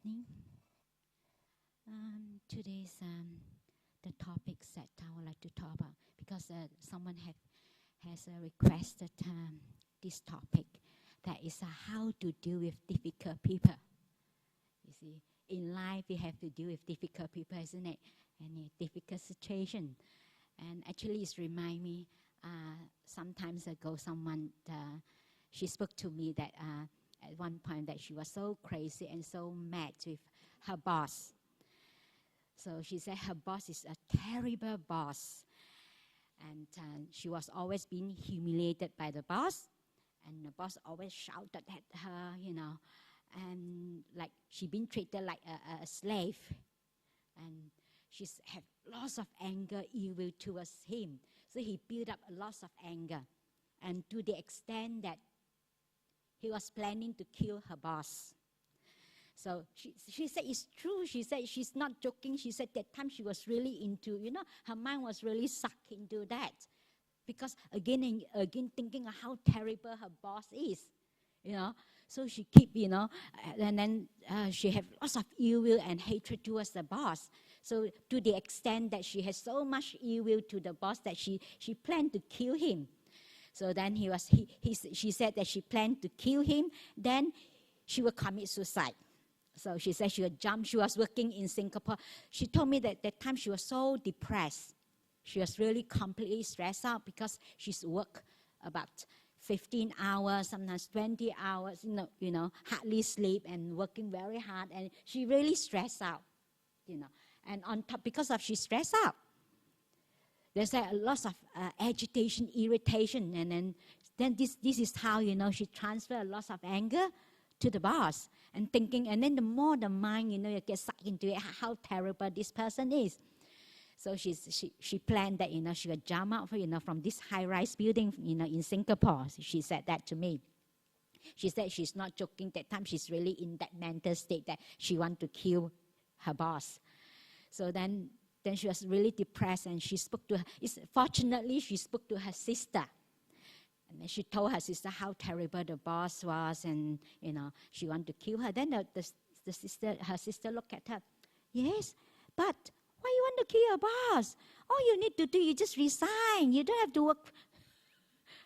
evening. Today's the topics that I would like to talk about, because someone has requested this topic, that is how to deal with difficult people. You see, in life we have to deal with difficult people, isn't it? Any difficult situation. And actually it reminds me, some time ago someone, she spoke to me that at one point that she was so crazy and so mad with her boss. So she said her boss is a terrible boss. And she was always being humiliated by the boss. And the boss always shouted at her, and like she been treated like a slave. And she's had lots of anger, ill will towards him. So he built up a lot of anger. And to the extent that he was planning to kill her boss. So she said it's true. She said she's not joking. She said that time she was really into, her mind was really sucked into that. Because again and again thinking of how terrible her boss is, So she keep, and then she have lots of ill will and hatred towards the boss. So to the extent that she has so much ill will to the boss that she planned to kill him. So then she said that she planned to kill him, then she will commit suicide. So she said she would jump. She was working in Singapore. She told me that that time she was so depressed. She was really completely stressed out because she's worked about 15 hours, sometimes 20 hours, hardly sleep and working very hard. And she really stressed out, And on top, because of she stressed out, there's a lot of agitation, irritation, and then this is how, she transferred a lot of anger to the boss and thinking, and then the more the mind, you get sucked into it, how terrible this person is. So she planned that, she would jump out, from this high-rise building, in Singapore. She said that to me. She said she's not joking. That time she's really in that mental state that she wants to kill her boss. So then she was really depressed, and she spoke to her. Fortunately, she spoke to her sister. And then she told her sister how terrible the boss was, and, she wanted to kill her. Then her sister looked at her. Yes, but why you want to kill your boss? All you need to do, you just resign. You don't have to work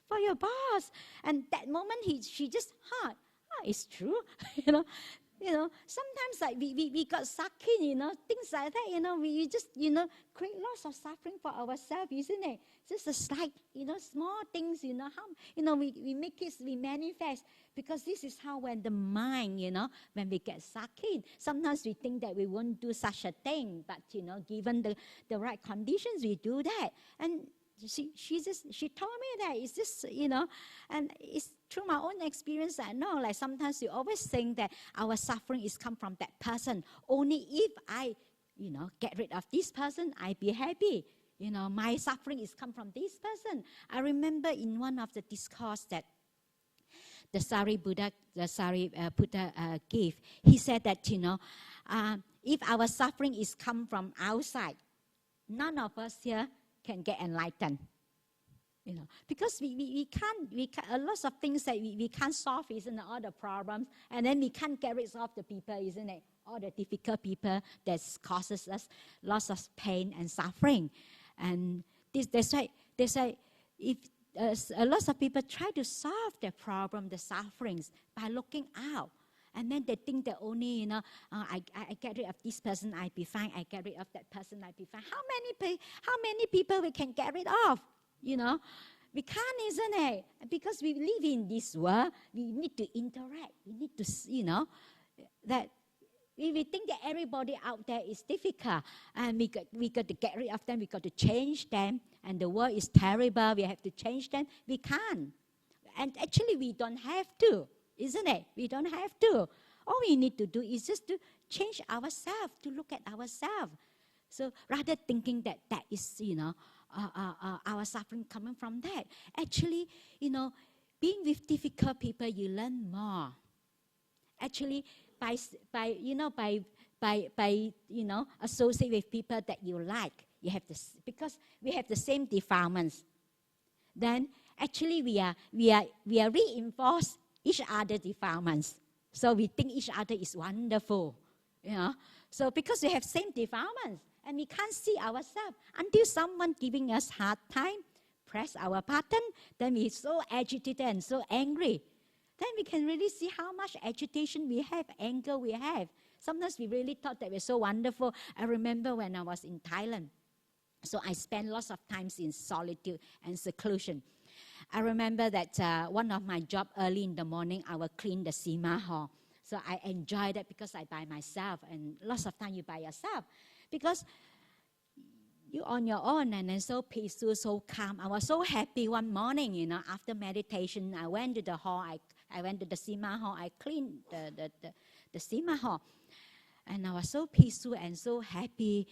for your boss. And that moment, she just heard, it's true, sometimes like we got sucked in, things like that, we just, create lots of suffering for ourselves, isn't it? Just a slight, small things, how, we make it, we manifest, because this is how when the mind, when we get sucked in, sometimes we think that we won't do such a thing, but, given the right conditions, we do that. And she told me that it's just, and it's through my own experience I know, like sometimes we always think that our suffering is come from that person. Only if I, get rid of this person, I be happy. My suffering is come from this person. I remember in one of the discourse that the Sariputta gave, he said that, if our suffering is come from outside, none of us here can get enlightened, because we can't, a lot of things that we can't solve, isn't it, all the problems, and then we can't get rid of the people, isn't it, all the difficult people that causes us lots of pain and suffering. And that's why if a lot of people try to solve their problem, the sufferings, by looking out. And then they think that only, I get rid of this person, I be fine. I get rid of that person, I be fine. How many people we can get rid of? We can't, isn't it? Because we live in this world, we need to interact. We need to, that we think that everybody out there is difficult, and we got to get rid of them. We got to change them, and the world is terrible. We have to change them. We can't, and actually we don't have to. Isn't it? We don't have to. All we need to do is just to change ourselves, to look at ourselves. So rather thinking that is, our suffering coming from that. Actually, being with difficult people, you learn more. Actually, by associate with people that you like, you have this, because we have the same defilements. Then actually we are reinforced each other defilements. So we think each other is wonderful. you know. So because we have same defilements, and we can't see ourselves until someone giving us hard time, press our button, then we're so agitated and so angry. Then we can really see how much agitation we have, anger we have. Sometimes we really thought that we're so wonderful. I remember when I was in Thailand, so I spent lots of times in solitude and seclusion. I remember that one of my jobs early in the morning, I will clean the Sima hall. So I enjoy that because I by myself, and lots of time you by yourself. Because you're on your own and then so peaceful, so calm. I was so happy one morning, you know, after meditation, I went to the hall, I went to the Sima hall, I cleaned the Sima hall. And I was so peaceful and so happy.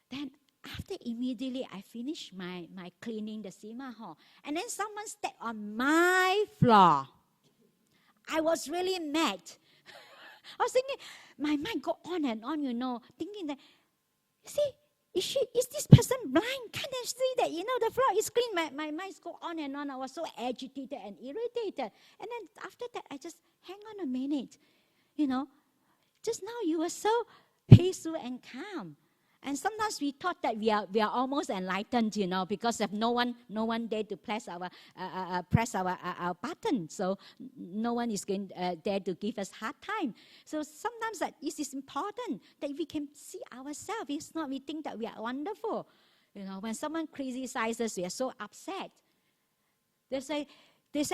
Then after immediately I finished my cleaning the Sima hall. And then someone stepped on my floor. I was really mad. I was thinking, my mind go on and on, you know, thinking that, see, is this person blind? Can't they see that, you know, the floor is clean? My mind go on and on. I was so agitated and irritated. And then after that, I just, hang on a minute. You know, just now you were so peaceful and calm. And sometimes we thought that we are almost enlightened, you know, because of no one there to press our button. So no one is going there to give us hard time. So sometimes that it is important that we can see ourselves. It's not we think that we are wonderful. You know, when someone criticizes, we are so upset. That's why it's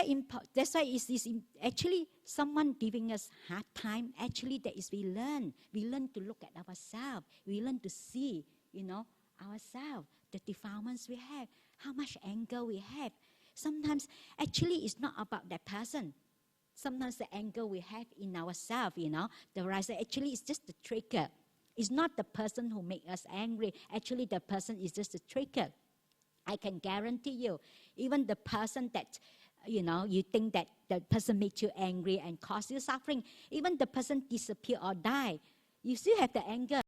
actually someone giving us hard time. Actually, that is we learn. We learn to look at ourselves. We learn to see, you know, ourselves, the defilements we have, how much anger we have. Sometimes, actually, it's not about that person. Sometimes the anger we have in ourselves, you know, the rise, actually, it's just the trigger. It's not the person who makes us angry. Actually, the person is just a trigger. I can guarantee you, even the person that, you know, you think that the person makes you angry and cause you suffering, even the person disappear or die, you still have the anger.